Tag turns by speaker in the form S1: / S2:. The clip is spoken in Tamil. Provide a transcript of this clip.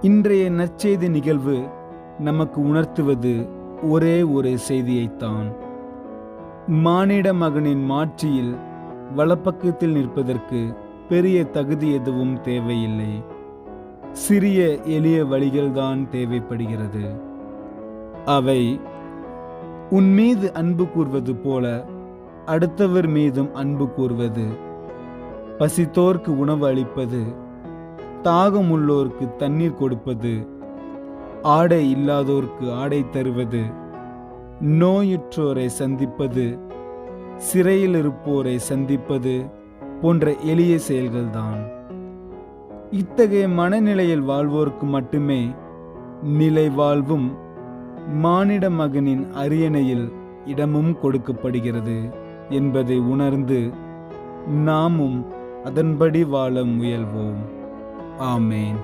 S1: இன்றைய நற்செய்தி நிகழ்வு நமக்கு உணர்த்துவது ஒரே ஒரு செய்தியைத்தான். மானிட மகனின் மாட்சியில் வலப்பக்கத்தில் நிற்பதற்கு பெரிய தகுதி எதுவும் தேவையில்லை. சிறிய எளிய வழிகள்தான் தேவைப்படுகிறது. அவை உன் மீது அன்பு கூர்வது போல அடுத்தவர் மீதும் அன்பு கூர்வது, பசித்தோர்க்கு உணவு அளிப்பது, தாகம் உள்ளோருக்கு தண்ணீர் கொடுப்பது, ஆடை இல்லாதோருக்கு ஆடை தருவது, நோயுற்றோரை சந்திப்பது, சிறையில் இருப்போரை சந்திப்பது போன்ற எளிய செயல்கள்தான். இத்தகைய மனநிலையில் வாழ்வோருக்கு மட்டுமே நிலை வாழ்வும் மானிட மகனின் அரியணையில் இடமும் கொடுக்கப்படுகிறது என்பதை உணர்ந்து நாமும் அதன்படி வாழ முயல்வோம். ஆமேன்.